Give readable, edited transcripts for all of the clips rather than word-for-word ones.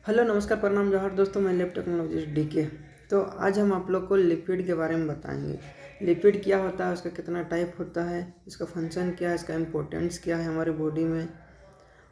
Hello नमस्कार प्रणाम जोहार दोस्तों, मैं लैब टेक्नोलॉजिस्ट डीके। तो आज हम आप लोग को लिपिड के बारे में बताएंगे। लिपिड क्या होता है, उसका कितना टाइप होता है, इसका फंक्शन क्या है, इसका इम्पोर्टेंस क्या है हमारे बॉडी में,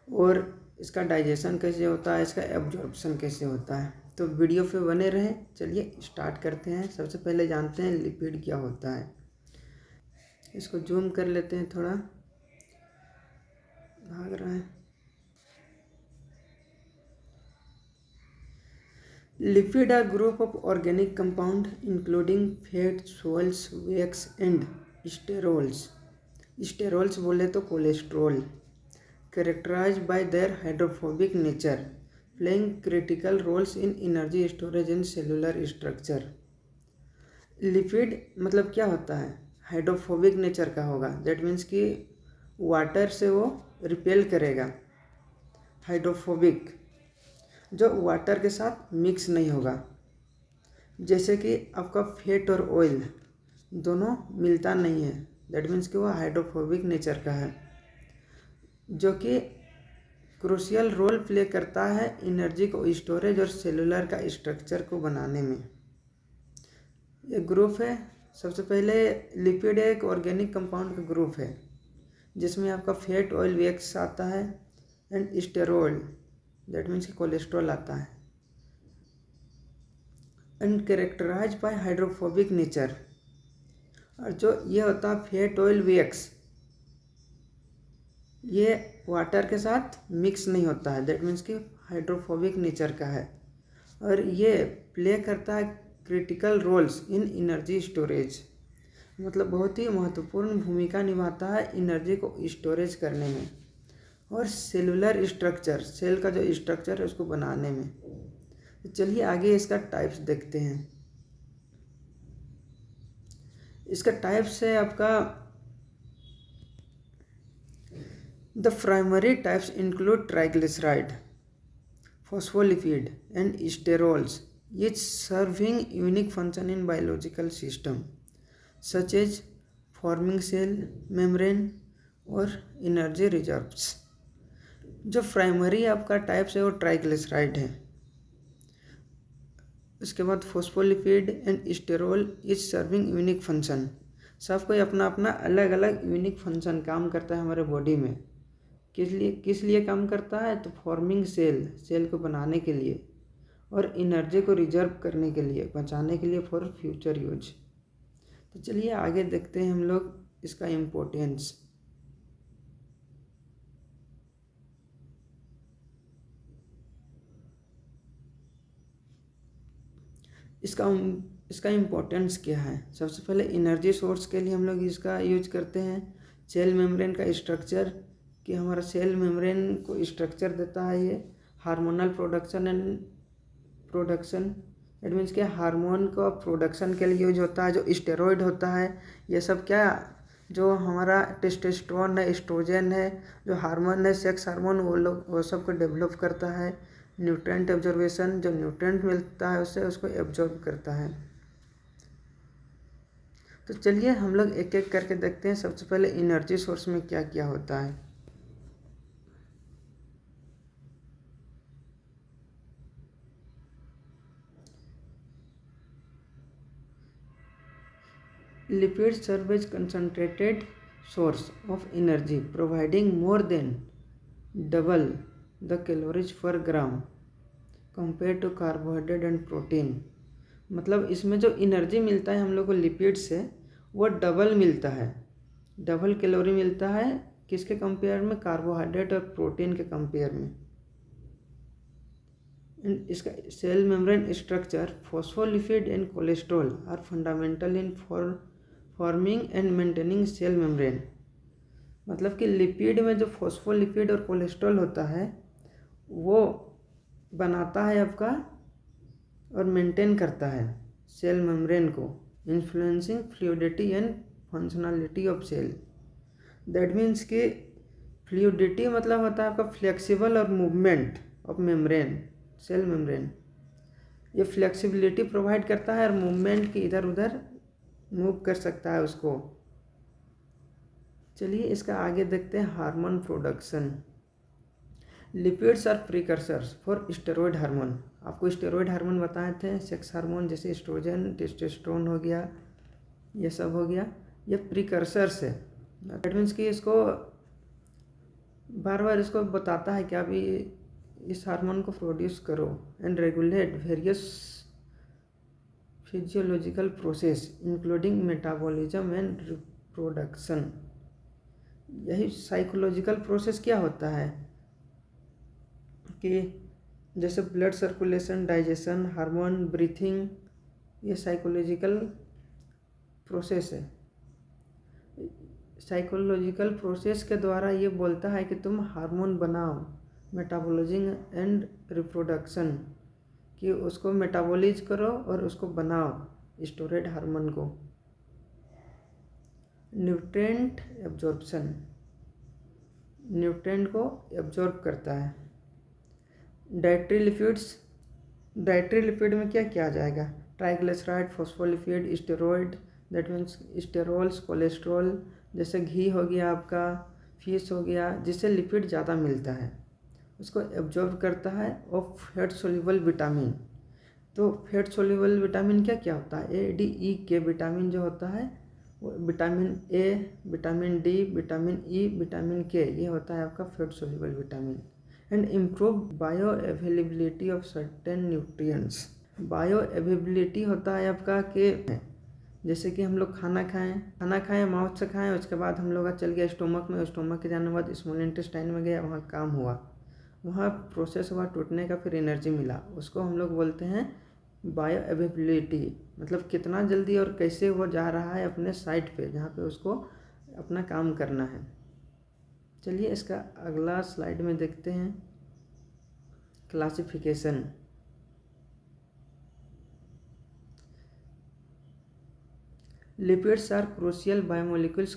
और इसका डाइजेशन कैसे होता है, इसका एब्जॉर्प्शन कैसे होता है। तो वीडियो पे बने रहें। चलिए स्टार्ट करते हैं। सबसे पहले जानते हैं लिपिड क्या होता है। इसको जूम कर लेते हैं, थोड़ा भाग रहा है। Lipid are group of organic compound including fats, oils, wax and sterols. Sterols बोले तो cholesterol, characterized by their hydrophobic nature, playing critical roles in energy storage and cellular structure. Lipid मतलब क्या होता है, हाइड्रोफोबिक नेचर का होगा। That means कि water से वो रिपेल करेगा। हाइड्रोफोबिक जो वाटर के साथ मिक्स नहीं होगा। जैसे कि आपका फैट और ऑयल दोनों मिलता नहीं है। दैट मीन्स कि वो हाइड्रोफोबिक नेचर का है, जो कि क्रूशियल रोल प्ले करता है एनर्जी को स्टोरेज और सेलुलर का स्ट्रक्चर को बनाने में। एक ग्रुप है। सबसे पहले लिपिड एक ऑर्गेनिक कंपाउंड का ग्रुप है, जिसमें आपका फैट, ऑयल, वैक्स आता है एंड स्टेरॉल, दैट मीन्स कि कोलेस्ट्रॉल आता है, and characterize by hydrophobic nature. और जो ये होता है फैट, ऑयल, वैक्स, ये वाटर के साथ मिक्स नहीं होता है। दैट मीन्स कि हाइड्रोफोबिक नेचर का है, और ये प्ले करता है critical roles in energy storage. मतलब बहुत ही महत्वपूर्ण भूमिका निभाता है एनर्जी को स्टोरेज करने में, और सेलुलर स्ट्रक्चर, सेल का जो स्ट्रक्चर है उसको बनाने में। तो चलिए आगे इसका टाइप्स देखते हैं। इसका टाइप्स है आपका, the primary types include triglyceride, phospholipid and sterols, each serving unique function in biological system such as forming cell membrane और energy reserves। जो प्राइमरी आपका टाइप्स है वो ट्राइग्लिसराइड है। उसके बाद phospholipid and sterol is serving unique function. सब कोई अपना अपना अलग अलग यूनिक फंक्शन काम करता है हमारे बॉडी में। किस लिए काम करता है, तो फॉर्मिंग सेल, सेल को बनाने के लिए, और एनर्जी को रिजर्व करने के लिए, बचाने के लिए, फॉर फ्यूचर यूज। तो चलिए आगे देखते हैं हम लोग इसका इम्पोर्टेंस। इसका इसका इम्पोर्टेंस क्या है। सबसे पहले एनर्जी सोर्स के लिए हम लोग इसका यूज करते हैं। सेल मेम्ब्रेन का स्ट्रक्चर, कि हमारा सेल मेम्ब्रेन को स्ट्रक्चर देता है ये। हार्मोनल प्रोडक्शन इट मीन्स कि हार्मोन का प्रोडक्शन के लिए यूज होता है। जो स्टेरॉइड होता है, ये सब क्या, जो हमारा टेस्टोस्टेरोन है, एस्ट्रोजन है, जो हार्मोन है, सेक्स हार्मोन, वो सब को डेवलप करता है। न्यूट्रेंट एब्जॉर्वेशन, जो न्यूट्रेंट मिलता है उससे उसको एब्जॉर्ब करता है। तो चलिए हम लोग एक एक करके देखते हैं। सबसे पहले एनर्जी सोर्स में क्या क्या होता है। Lipid serve as concentrated source of energy, providing more than double the calories per gram compare to carbohydrate and protein. मतलब इसमें जो एनर्जी मिलता है हम लोग को लिपिड से, वो डबल मिलता है, डबल कैलोरी मिलता है। किसके कंपेयर में, कार्बोहाइड्रेट और प्रोटीन के कंपेयर में। इसका cell membrane structure, phospholipid and cholesterol are fundamental in forming and maintaining cell membrane. मतलब कि लिपिड में जो फॉस्फोलिपिड और कोलेस्ट्रॉल होता है, वो बनाता है आपका और मेंटेन करता है सेल मेम्ब्रेन को, influencing fluidity and functionality of cell. That means कि फ्लूइडिटी मतलब होता है आपका फ्लेक्सिबल और movement of membrane, cell membrane. ये फ्लेक्सिबिलिटी प्रोवाइड करता है और मूवमेंट की इधर उधर मूव कर सकता है उसको। चलिए इसका आगे देखते हैं hormone production. Lipids are precursors for steroid hormone. आपको स्टेरॉयड हार्मोन बताए थे, सेक्स हार्मोन जैसे एस्ट्रोजन, टेस्टोस्टेरोन हो गया, ये सब हो गया, ये प्रीकर्सर्स है। दैट मीन्स कि इसको बार बार इसको बताता है कि आप इस हार्मोन को प्रोड्यूस करो and regulate various physiological process including metabolism and reproduction. यही साइकोलॉजिकल प्रोसेस क्या होता है कि जैसे blood circulation, digestion, hormone, breathing, ये साइकोलॉजिकल प्रोसेस है। साइकोलॉजिकल प्रोसेस के द्वारा ये बोलता है कि तुम हार्मोन बनाओ, मेटाबॉलिज्म एंड रिप्रोडक्शन, कि उसको मेटाबॉलिज करो और उसको बनाओ स्टोरेड हार्मोन को। न्यूट्रिएंट एब्जॉर्प्शन, न्यूट्रिएंट को एब्जॉर्ब करता है। डाइटरी लिपिड्स, डाइटरी लिपिड में क्या क्या आ जाएगा? Triglyceride, phospholipid, steroid, that means sterols, cholesterol, जैसे घी हो गया आपका, फिश हो गया, जिससे लिपिड ज़्यादा मिलता है, उसको एब्जॉर्ब करता है। और फैट सोल्यूबल विटामिन, तो फैट सोल्यूबल विटामिन क्या क्या होता है? ए, डी, ई, के विटामिन जो होता है वो vitamin A, vitamin D, vitamin E, vitamin के, ये होता है आपका fat soluble vitamin. And improve bio availability of certain nutrients. Bio availability होता है आपका कि जैसे कि हम लोग खाना खाएं माउथ से खाएं, उसके बाद हम लोग का चल गया स्टोमक में, स्टोमक के जाने के बाद स्मॉल इंटेस्टाइन में गया, वहाँ काम हुआ, वहाँ प्रोसेस हुआ टूटने का, फिर एनर्जी मिला, उसको हम लोग बोलते हैं बायो अवेलेबिलिटी। मतलब कितना जल्दी और कैसे वो जा रहा है अपने साइट पे जहाँ पे उसको अपना काम करना है। चलिए इसका अगला स्लाइड में देखते हैं। Classification. Lipids are crucial biomolecules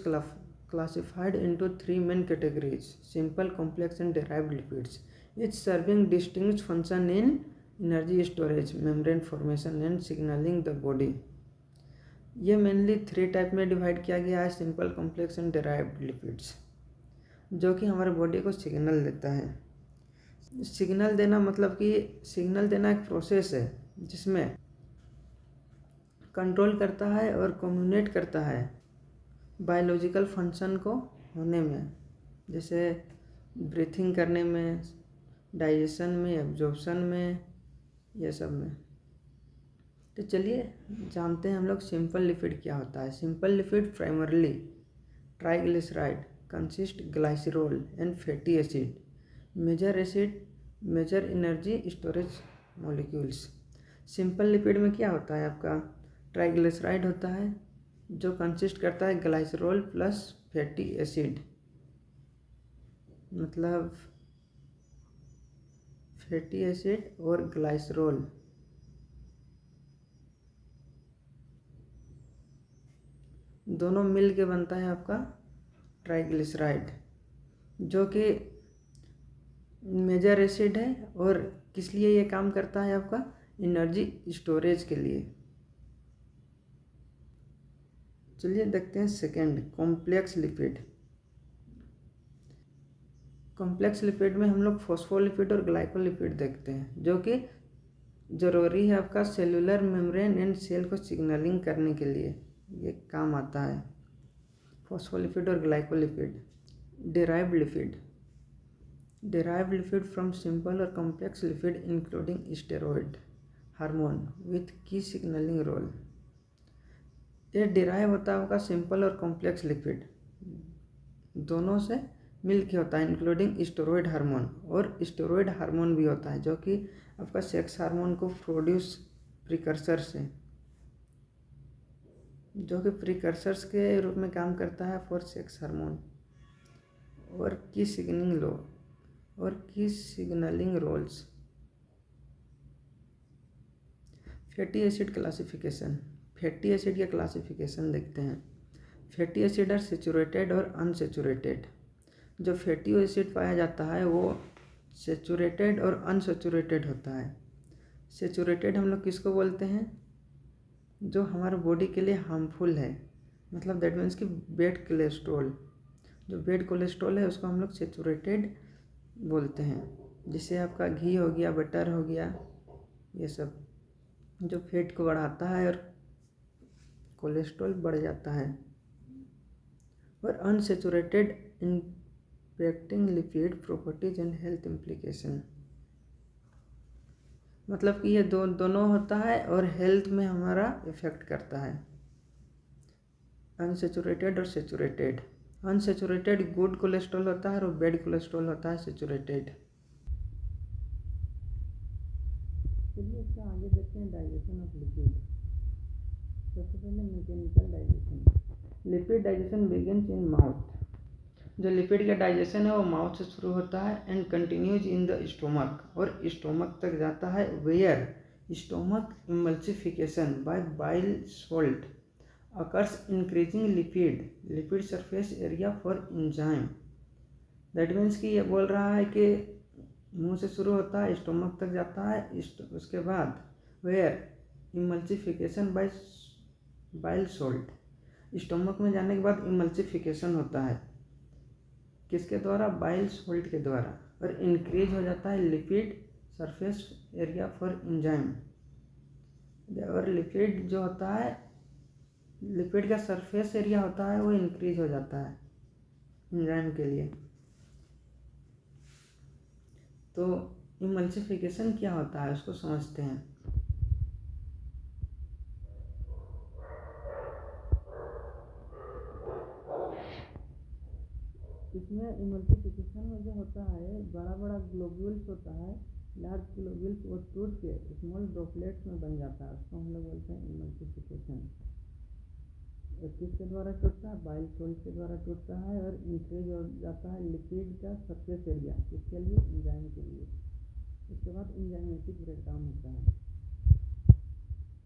classified into three main categories: simple, complex and derived lipids, each serving distinct function in energy storage, membrane formation and signaling the body। ये मेनली 3 टाइप में divide किया गया है, simple, complex and derived lipids, जो कि हमारे body को signal देता है। सिग्नल देना मतलब कि सिग्नल देना एक प्रोसेस है जिसमें कंट्रोल करता है और कम्युनिकेट करता है बायोलॉजिकल फंक्शन को होने में, जैसे ब्रीथिंग करने में, डाइजेशन में, एब्जॉर्प्शन में, ये सब में। तो चलिए जानते हैं हम लोग सिंपल लिपिड क्या होता है। Simple lipid primarily triglyceride consist glycerol and fatty acid, major energy storage molecules. Simple lipid में क्या होता है आपका? ट्राइग्लिसराइड होता है जो कंसिस्ट करता है ग्लाइसरॉल प्लस फैटी एसिड, मतलब फैटी एसिड और ग्लाइसरॉल, दोनों मिल के बनता है आपका ट्राइग्लिसराइड, जो कि मेजर एसिड है और किस लिए ये काम करता है आपका? एनर्जी स्टोरेज के लिए। चलिए देखते हैं second, complex lipid. Complex lipid में हम लोग फॉस्फोलिपिड और ग्लाइकोलिपिड देखते हैं, जो कि ज़रूरी है आपका सेलुलर मेम्ब्रेन एंड सेल को सिग्नलिंग करने के लिए, ये काम आता है फॉस्फोलिपिड और glycolipid. Derived lipid, derived lipid from simple और complex lipid including steroid hormone with key signalling role. ये डिराइव होता है आपका सिंपल और कॉम्प्लेक्स लिपिड दोनों से मिल के होता है, इंक्लूडिंग स्टेरॉइड हार्मोन, और स्टेरॉइड हार्मोन भी होता है जो कि आपका सेक्स हार्मोन को प्रोड्यूस प्रिकर्सर्स है, जो कि प्रिकर्सर्स के रूप में काम करता है फॉर सेक्स हार्मोन और की signaling roles. Fatty acid classification. Fatty acid का क्लासिफिकेशन देखते हैं। फैटी एसिड आर सेचुरेटेड और अनसेचुरेटेड। जो फैटी एसिड पाया जाता है वो सेचुरेटेड और अनसेचुरेटेड होता है। सेचुरेटेड हम लोग किसको बोलते हैं? जो हमारे बॉडी के लिए हार्मफुल है, मतलब दैट मीन्स कि बैड कोलेस्ट्रॉल, जो बैड कोलेस्ट्रॉल है उसको हम लोग सेचुरेटेड बोलते हैं। जैसे आपका घी हो गया, बटर हो गया, ये सब जो फैट को बढ़ाता है और कोलेस्ट्रॉल बढ़ जाता है। और unsaturated impacting lipid properties and health implication, मतलब कि ये दोनों होता है और हेल्थ में हमारा इफेक्ट करता है। अनसेचुरेटेड और सेचुरेटेड। अनसेचुरेटेड गुड कोलेस्ट्रॉल होता है और बैड कोलेस्ट्रॉल होता है सेचुरेटेड। चलिए इसका आगे देखते हैं डाइजेशन ऑफ लिपिड। सबसे पहले mechanical digestion. Lipid digestion begins in mouth. जो लिपिड का डाइजेशन है वो माउथ से शुरू होता है and continues in the stomach, और स्टोमक तक जाता है। Where stomach emulsification by bile salt occurs increasing lipid surface area for enzyme। That means कि ये बोल रहा है कि मुंह से शुरू होता है, स्टोमक तक जाता है, उसके बाद where emulsification by bile salt, stomach में जाने के बाद इमल्सिफिकेशन होता है किसके द्वारा? बाइल सॉल्ट के द्वारा, और इंक्रीज हो जाता है lipid surface area for enzyme. और लिपिड जो होता है, लिपिड का सरफेस एरिया होता है वो इंक्रीज हो जाता है एंजाइम के लिए। तो इमल्सिफिकेशन क्या होता है उसको समझते हैं। इसमें इमल्सिफिकेशन में जो होता है, बड़ा बड़ा ग्लोब्यूल्स होता है, लार्ज ग्लोब्यूल्स, वो टूट के स्मॉल ड्रॉपलेट्स में बन जाता है, उसको हम लोग बोलते हैं इमल्सिफिकेशन। किसके द्वारा टूटता है? बाइल सॉल्ट के द्वारा टूटता है, और इंक्रीज हो जाता है लिपिड का सरफेस एरिया, किसके लिए? एंजाइम के लिए। उसके बाद एंजाइमेटिक ब्रेकडाउन होता है।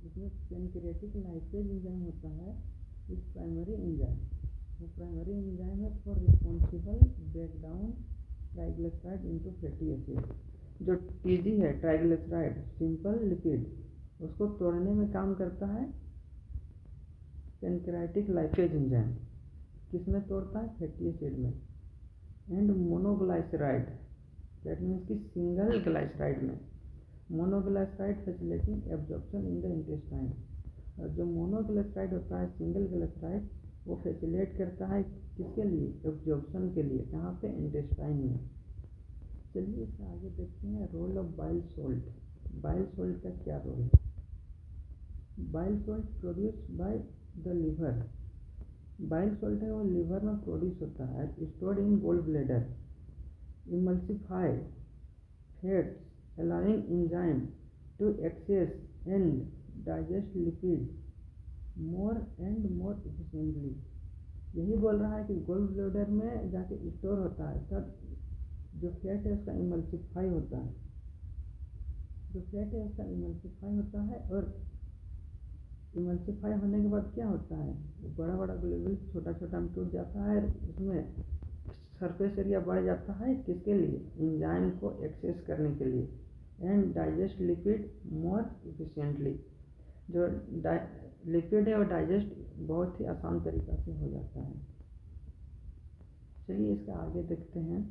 इसमें पैनक्रियाटिक लाइपेज एंजाइम होता है, इस प्राइमरी एंजाइम, वो प्राइमरी एंजाइम है for responsible breakdown triglyceride into fatty acid. जो टीजी है, ट्राइग्लिसराइड सिंपल लिपिड, उसको तोड़ने में काम करता है पैनक्रियाटिक लाइपेज एंजाइम। किसमें तोड़ता है? फैटी एसिड में। एंड मोनोग्लाइसराइड, दैट मीन्स कि सिंगल ग्लाइसराइड में। Monoglyceride facilitating absorption in the intestine. और जो मोनोग्लाइसराइड होता है, सिंगल ग्लाइसराइड, वो फैसिलिटेट करता है किसके लिए? एब्जॉर्प्शन के लिए। कहाँ पे? इंटेस्टाइन में। चलिए इससे आगे देखते हैं role of bile salt. Bile salt का क्या रोल है? Bile salt produce by the liver. Bile salt है वो लिवर में प्रोड्यूस होता है, stored in gall bladder, emulsify fats allowing enzyme to access and digest lipid more and more efficiently. यही बोल रहा है कि गोल ब्लैडर में जाके स्टोर होता है, तब जो फैट है उसका इमल्सिफाई होता है, जो फैट है उसका इमल्सिफाई होता है, और इमल्सिफाई होने के बाद क्या होता है? बड़ा बड़ा ग्लोब्यूल छोटा छोटा में टूट जाता है, उसमें सरफेस एरिया बढ़ जाता है, किसके लिए? एंजाइम को एक्सेस करने के लिए। And digest lipid more efficiently, जो लिपिड है वो डाइजेस्ट बहुत ही आसान तरीक़ा से हो जाता है। चलिए इसका आगे देखते हैं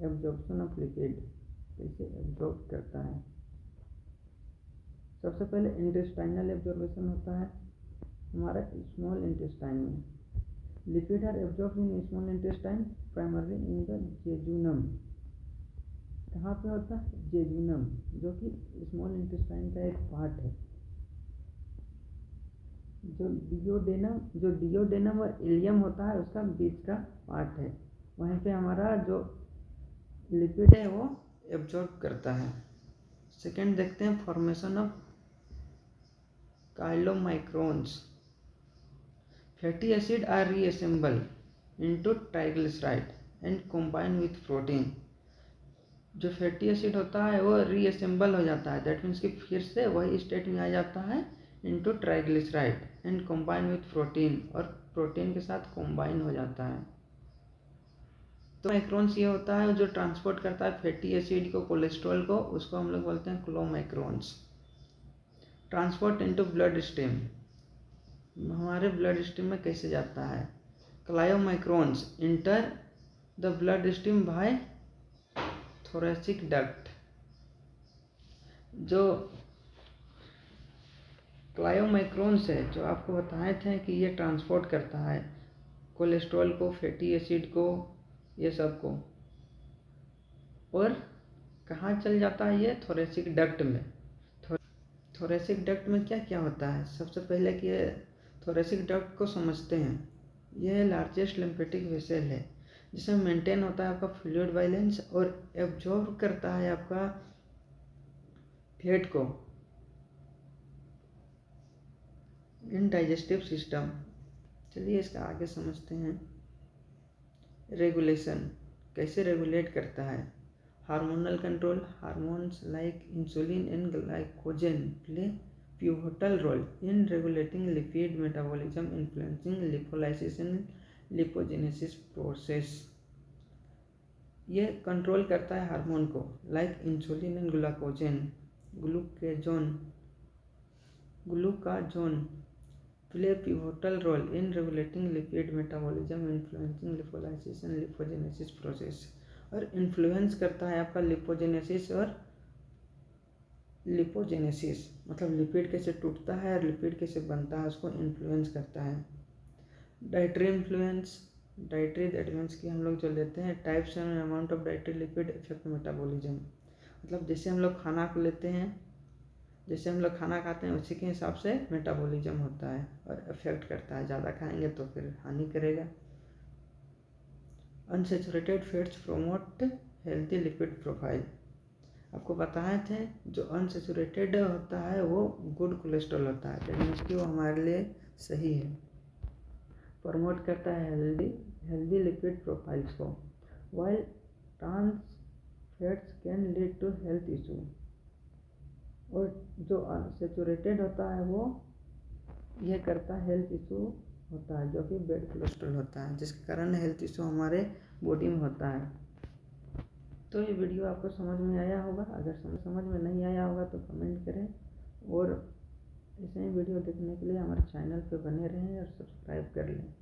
एब्जॉर्प्शन ऑफ लिपिड कैसे एब्जॉर्ब करता है। सबसे पहले इंटेस्टाइनल एब्जॉर्बेशन होता है हमारा स्मॉल इंटेस्टाइन में। Lipid are absorb in small intestine primarily in the jejunum. कहाँ पे होता है? जेजुनम, जो कि स्मॉल इंटेस्टाइन का एक पार्ट है। जो डियोडेनम और इलियम होता है उसका बीच का पार्ट है, वहीं पे हमारा जो लिपिड है वो एब्जॉर्ब करता है। सेकेंड देखते हैं formation of chylomicrons. Fatty acid are reassemble into triglyceride and combine with protein. जो फैटी एसिड होता है वो रीअसेंबल हो जाता है, दैट मीन्स कि फिर से वही स्टेट में आ जाता है into triglyceride and combine with protein, और प्रोटीन के साथ कंबाइन हो जाता है। तो माइक्रोन्स ये होता है जो ट्रांसपोर्ट करता है फैटी एसिड को, कोलेस्ट्रॉल को, उसको हम लोग बोलते हैं chylomicrons. Transport into blood stream, हमारे ब्लड स्ट्रीम में कैसे जाता है? Chylomicrons enter the blood stream by thoracic duct, जो क्लायोमाइक्रोन्स है, जो आपको बताए थे कि ये ट्रांसपोर्ट करता है कोलेस्ट्रॉल को, फैटी एसिड को, ये सब को, और कहाँ चल जाता है ये थोरेसिक डक्ट में। थोरेसिक डक्ट में क्या क्या होता है, सबसे पहले कि थोरेसिक डक्ट को समझते हैं। यह लार्जेस्ट लिम्फेटिक वेसल है जिसमें मेंटेन होता है आपका फ्लूइड बैलेंस और एब्जॉर्ब करता है आपका फैट को इन डाइजेस्टिव सिस्टम। चलिए इसका आगे समझते हैं। रेगुलेशन, कैसे रेगुलेट करता है। Hormonal control, hormones like insulin and glycogen play pivotal role in regulating lipid metabolism, influencing lipolysis and lipogenesis process। ये कंट्रोल करता है हार्मोन को, like insulin and glucagon play pivotal role in regulating lipid metabolism, influencing lipolysis and lipogenesis process. और influence करता है आपका lipogenesis और lipogenesis, मतलब लिपिड कैसे टूटता है और लिपिड कैसे बनता है, उसको इन्फ्लुएंस करता है। Dietary influence, dietary that means कि हम लोग जो लेते हैं types and amount of dietary lipid effect metabolism, मतलब जैसे हम लोग खाना को लेते हैं, जैसे हम लोग खाना खाते हैं उसी के हिसाब से मेटाबॉलिज्म होता है और इफेक्ट करता है। ज़्यादा खाएंगे तो फिर हानि करेगा। Unsaturated fats promote healthy lipid profile, आपको बताए थे जो अनसेचुरेटेड होता है वो गुड कोलेस्ट्रॉल होता है, दैट मीन्स कि वो हमारे लिए सही है। प्रमोट करता है हेल्दी लिपिड प्रोफाइल्स को, while trans fats can lead to health issue. और जो अनसेचुरेटेड होता है वो ये करता है हेल्थ इशू होता है, जो कि बैड कोलेस्ट्रॉल होता है, जिसके कारण हेल्थ इशू हमारे बॉडी में होता है। तो ये वीडियो आपको समझ में आया होगा, अगर समझ में नहीं आया होगा तो कमेंट करें, और ऐसे ही वीडियो देखने के लिए हमारे चैनल पे बने रहें और सब्सक्राइब कर लें।